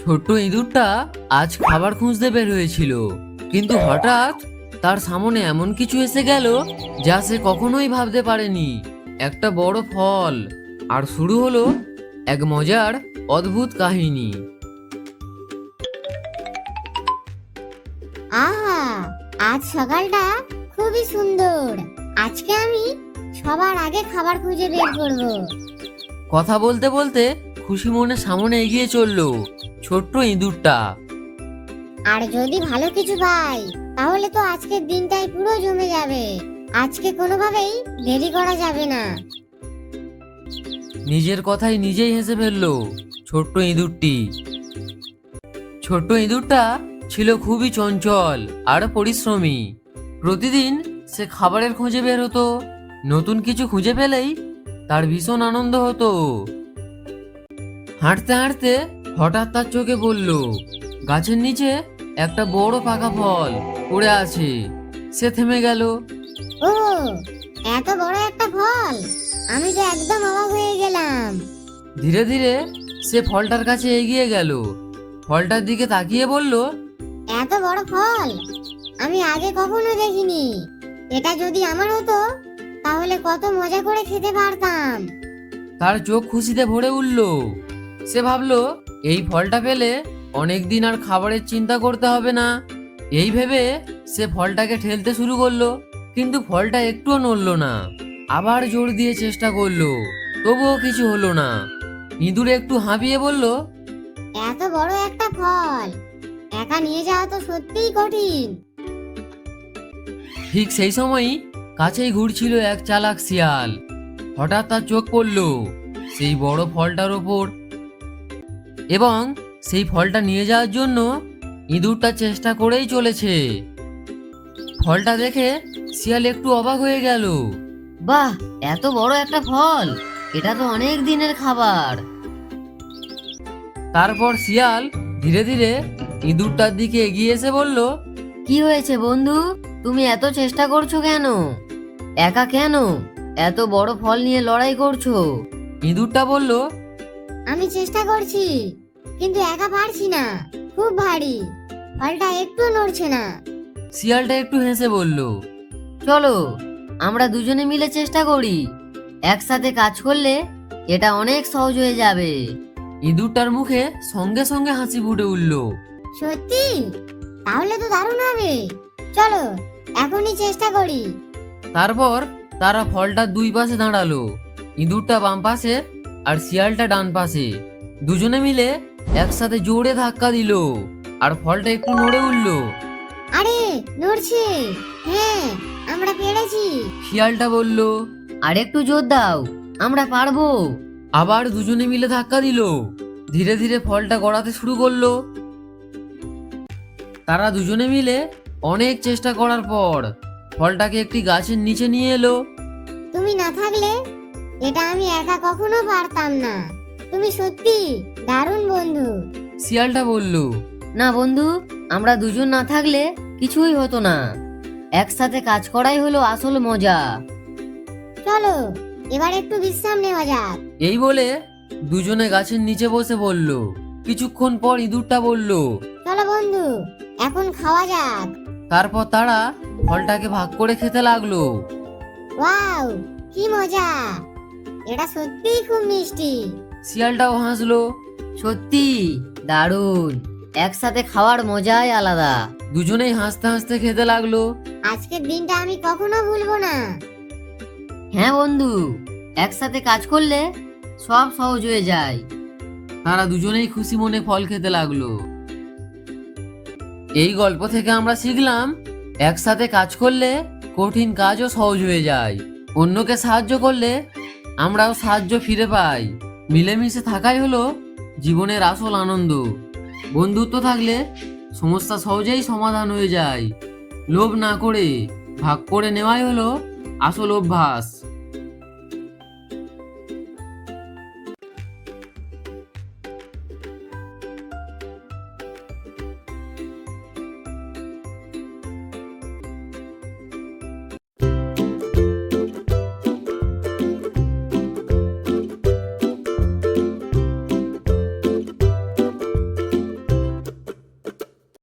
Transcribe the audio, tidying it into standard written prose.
ছোট্ট ইঁদুরটা আজ খাবার খুঁজতে বের হয়েছিল, কিন্তু হঠাৎ তার সামনে এমন কিছু এসে গেল যা সে কখনোই ভাবতে পারেনি। একটা বড় ফল। আর শুরু হলো এক মজার অদ্ভুত কাহিনী। আহা, আজ সকালটা খুবই সুন্দর। আজকে আমি সবার আগে খাবার খুঁজে বের করব। কথা বলতে বলতে খুশি মনে সামনে এগিয়ে চললো ছোট্ট ইঁদুরটা। আর যদি ভালো কিছু পাই তাহলে তো আজকের দিনটাই পুরো জমে যাবে। আজকে কোনোভাবেই দেরি করা যাবে না। নিজের কথাই নিজেই হেসে ফেললো ছোট্ট ইঁদুরটি। ছোট্ট ইঁদুরটা ছিল খুবই চঞ্চল আর পরিশ্রমী। প্রতিদিন সে খাবারের খোঁজে বের হতো। নতুন কিছু খুঁজে পেলেই তার ভীষণ আনন্দ হতো। হাঁটতে হাঁটতে হঠাৎ তার চোখে পড়ল গাছের নিচে একটা বড় পাকা ফল পড়ে আছে। সে থেমে গেল। ও, এত বড় একটা ফল! আমি তো একদম অবাক হয়ে গেলাম। ধীরে ধীরে সে ফলটার কাছে এগিয়ে গেল। ফলটার দিকে তাকিয়ে বলল, এত বড় ফল আমি আগে কখনো দেখিনি। এটা যদি আমার হতো তাহলে কত মজা করে খেতে পারতাম। তার চোখ খুশিতে ভরে উঠল। সে ভাবলো, এই ফলটা পেলে অনেকদিন আর খাবারের চিন্তা করতে হবে না। এই ভেবে সে ফলটাকে ঠেলতে শুরু করলো, কিন্তু ফলটা একটুও নড়ল না। আবার জোর দিয়ে চেষ্টা করলো, তবুও কিছু হলো না। ইঁদুর একটু হাঁপিয়ে বলল, এত বড় একটা ফল একা নিয়ে যাওয়া তো সত্যিই কঠিন। ঠিক সেই সময়ই কাছেই ঘুরছিল এক চালাক শিয়াল। হঠাৎ তার চোখ পড়ল সেই বড় ফলটার ওপর, এবং সেই ফলটা নিয়ে যাওয়ার জন্য ইঁদুরটা চেষ্টা করেই চলেছে। ফলটা দেখে শিয়াল একটু অবাক হয়ে গেল। বাহ, এত বড় একটা ফল! এটা তো অনেক দিনের খাবার। তারপর শিয়াল ধীরে ধীরে ইঁদুরটার দিকে এগিয়ে এসে বলল, কি হয়েছে বন্ধু, তুমি এত চেষ্টা করছো কেন? একা কেন এত বড় ফল নিয়ে লড়াই করছো? ইঁদুরটা বলল, আমি চেষ্টা করছি কিন্তু একা পারছি না, খুব ভারী। ফলটা একটু নড়ছে না। শিয়ালটা একটু হেসে বলল, চলো আমরা দুজনে মিলে চেষ্টা করি। একসাথে কাজ করলে এটা অনেক সহজ হয়ে যাবে। ইঁদুরটার মুখে সঙ্গে সঙ্গে হাসি ফুটে উঠল। সত্যি? তাহলে তো দারুণ হবে। চলো এখনই চেষ্টা করি। তারপর তারা ফলটার দুই পাশে দাঁড়ালো। ইঁদুরটা বাম পাশে আর শিয়ালটা ডান পাশে। দুজনে মিলে একসাথে জোরে ধাক্কা দিল, আর ফলটা একটু নড়ে উঠল। আরে, নড়ছে! হ্যাঁ, আমরা পেরেছি। শিয়ালটা বলল, আর একটু জোর দাও, আমরা পারবো। আবার দুজনে মিলে ধাক্কা দিল। ধীরে ধীরে ফলটা গড়াতে শুরু করলো। তারা দুজনে মিলে অনেক চেষ্টা করার পর ফলটাকে একটি গাছের নিচে নিয়ে এলো। তুমি না থাকলে এটা আমি একা কখনো পারতাম না। তুমি সত্যি দারুণ বন্ধু। শিয়ালটা বলল, না বন্ধু, আমরা দুজন না থাকলে কিছুই হতো না। একসাথে কাজ করাই হলো আসল মজা। চলো এবার একটু বিশ্রাম নেওয়া যাক। এই বলে দুজনে গাছের নিচে বসে বলল। কিছুক্ষণ পর ইঁদুরটা বলল, চলো বন্ধু, এখন খাওয়া যাক। তারপর তারা ফলটাকে ভাগ করে খেতে লাগলো। ওয়াও, কি মজা! এটা সত্যিই খুব মিষ্টি। শিয়ালটাও হাসলো, সত্যি দারুণ, একসাথে খাওয়ার মজাই আলাদা। দুজনেই হাসতে হাসতে খেতে লাগলো। আজকের দিনটা আমি কখনো ভুলবো না। হ্যাঁ বন্ধু, একসাথে কাজ করলে সব সহজ হয়ে যায়। তারা দুজনেই খুশি মনে ফল খেতে লাগলো। এই গল্প থেকে আমরা শিখলাম, একসাথে কাজ করলে কঠিন কাজও সহজ হয়ে যায়। অন্যকে সাহায্য করলে আমরাও সাহায্য ফিরে পাই। মিলেমিশে থাকাই হলো জীবনের আসল আনন্দ। বন্ধুত্ব থাকলে সমস্যা সহজেই সমাধান হয়ে যায়। লোভ না করে ভাগ করে নেওয়াই হলো আসল অভ্যাস।